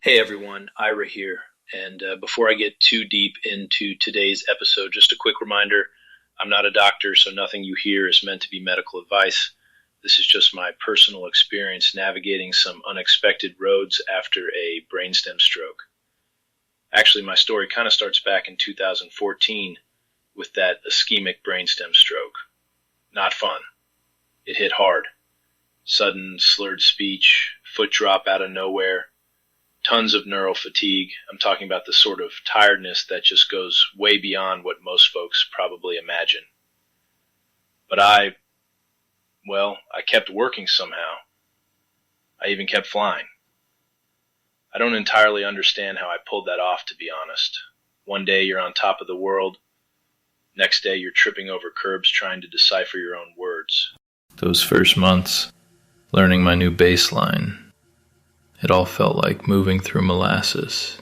Hey everyone, Ira here. And before I get too deep into today's episode, just a quick reminder, I'm not a doctor, so nothing you hear is meant to be medical advice. This is just my personal experience navigating some unexpected roads after a brainstem stroke. Actually, my story kind of starts back in 2014 with that ischemic brainstem stroke. Not fun. It hit hard. Sudden, slurred speech, foot drop out of nowhere, tons of neural fatigue. I'm talking about the sort of tiredness that just goes way beyond what most folks probably imagine. But I kept working somehow. I even kept flying. I don't entirely understand how I pulled that off, to be honest. One day you're on top of the world. Next day you're tripping over curbs trying to decipher your own words. Those first months, learning my new baseline, it all felt like moving through molasses.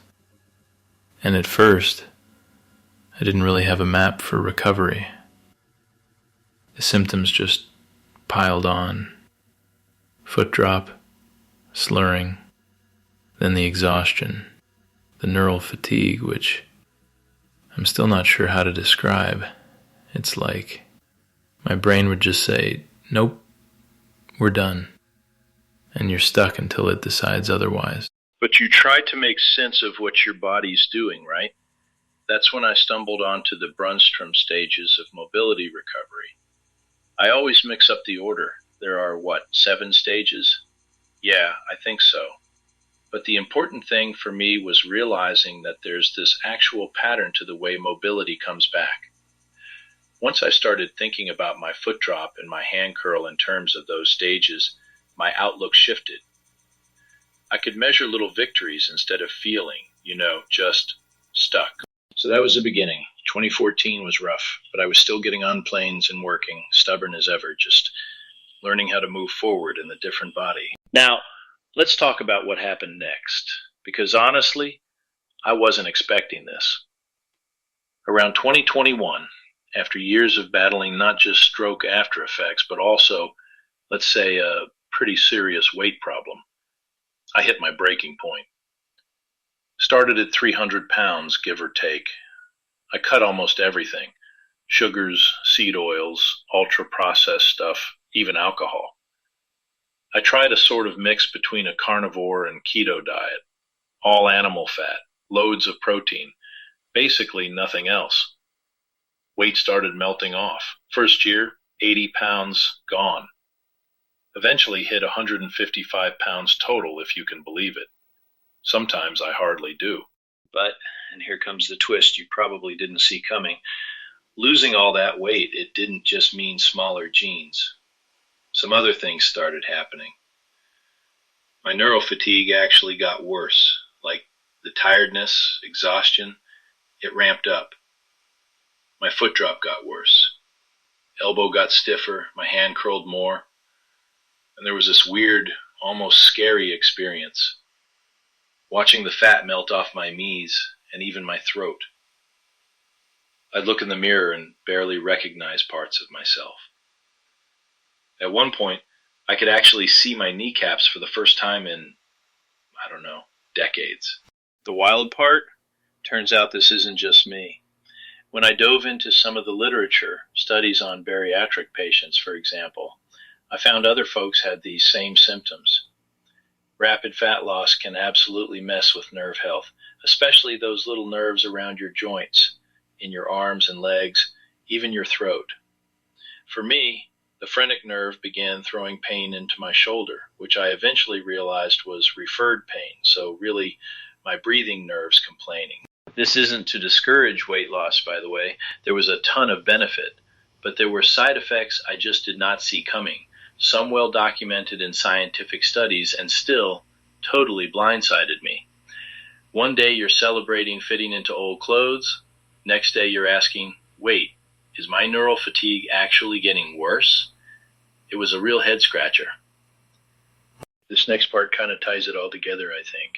And at first, I didn't really have a map for recovery. The symptoms just piled on. Foot drop, slurring, then the exhaustion, the neural fatigue, which I'm still not sure how to describe. It's like my brain would just say, nope, we're done. And you're stuck until it decides otherwise. But you try to make sense of what your body's doing, right? That's when I stumbled onto the Brunstrom stages of mobility recovery. I always mix up the order. There are, 7 stages? Yeah, I think so. But the important thing for me was realizing that there's this actual pattern to the way mobility comes back. Once I started thinking about my foot drop and my hand curl in terms of those stages, my outlook shifted. I could measure little victories instead of feeling, just stuck. So that was the beginning. 2014 was rough, but I was still getting on planes and working, stubborn as ever, just learning how to move forward in the different body. Now, let's talk about what happened next, because honestly, I wasn't expecting this. Around 2021, after years of battling not just stroke after effects, but also, let's say, a pretty serious weight problem, I hit my breaking point. Started at 300 pounds, give or take. I cut almost everything. Sugars, seed oils, ultra-processed stuff, even alcohol. I tried a sort of mix between a carnivore and keto diet. All animal fat, loads of protein, basically nothing else. Weight started melting off. First year, 80 pounds gone. Eventually hit 155 pounds total, if you can believe it. Sometimes I hardly do. But, and here comes the twist you probably didn't see coming, losing all that weight, it didn't just mean smaller jeans. Some other things started happening. My neural fatigue actually got worse, like the tiredness, exhaustion, it ramped up. My foot drop got worse. Elbow got stiffer, my hand curled more. And there was this weird, almost scary experience, watching the fat melt off my knees and even my throat. I'd look in the mirror and barely recognize parts of myself. At one point, I could actually see my kneecaps for the first time in, decades. The wild part? Turns out this isn't just me. When I dove into some of the literature, studies on bariatric patients, for example, I found other folks had these same symptoms. Rapid fat loss can absolutely mess with nerve health, especially those little nerves around your joints, in your arms and legs, even your throat. For me, the phrenic nerve began throwing pain into my shoulder, which I eventually realized was referred pain, so really my breathing nerves complaining. This isn't to discourage weight loss, by the way. There was a ton of benefit, but there were side effects I just did not see coming. Some well documented in scientific studies, and still totally blindsided me. One day you're celebrating fitting into old clothes. Next day you're asking, wait, is my neural fatigue actually getting worse? It was a real head scratcher. This next part kind of ties it all together, I think.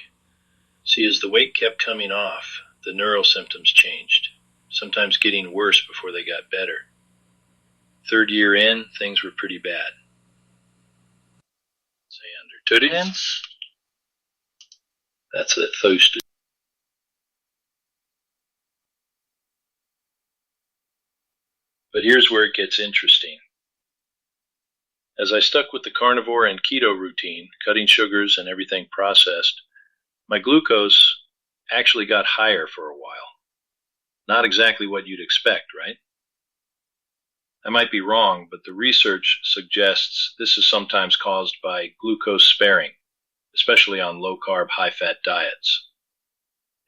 See, as the weight kept coming off, the neural symptoms changed, sometimes getting worse before they got better. 3rd year in, things were pretty bad. Say understood it? That's the thirst. But here's where it gets interesting. As I stuck with the carnivore and keto routine, cutting sugars and everything processed, my glucose actually got higher for a while. Not exactly what you'd expect, right? I might be wrong, but the research suggests this is sometimes caused by glucose sparing, especially on low-carb, high-fat diets.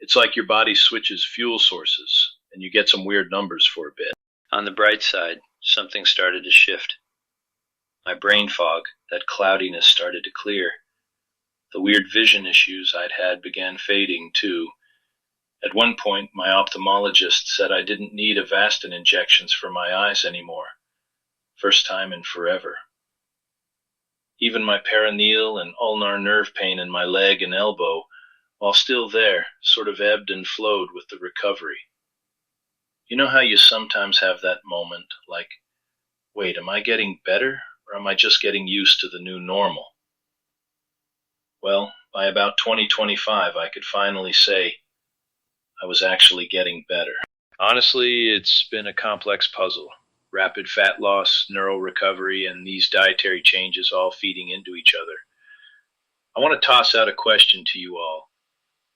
It's like your body switches fuel sources, and you get some weird numbers for a bit. On the bright side, something started to shift. My brain fog, that cloudiness, started to clear. The weird vision issues I'd had began fading, too. At one point, my ophthalmologist said I didn't need Avastin injections for my eyes anymore. First time in forever. Even my perineal and ulnar nerve pain in my leg and elbow, while still there, sort of ebbed and flowed with the recovery. You know how you sometimes have that moment, like, wait, am I getting better, or am I just getting used to the new normal? Well, by about 2025, I could finally say I was actually getting better. Honestly, it's been a complex puzzle. Rapid fat loss, neural recovery, and these dietary changes all feeding into each other. I want to toss out a question to you all.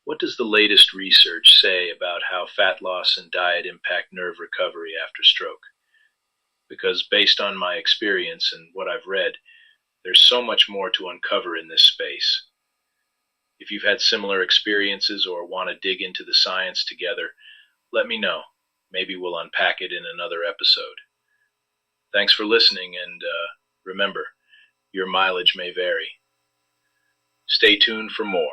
What does the latest research say about how fat loss and diet impact nerve recovery after stroke? Because based on my experience and what I've read, there's so much more to uncover in this space. If you've had similar experiences or want to dig into the science together, let me know. Maybe we'll unpack it in another episode. Thanks for listening, and remember, your mileage may vary. Stay tuned for more.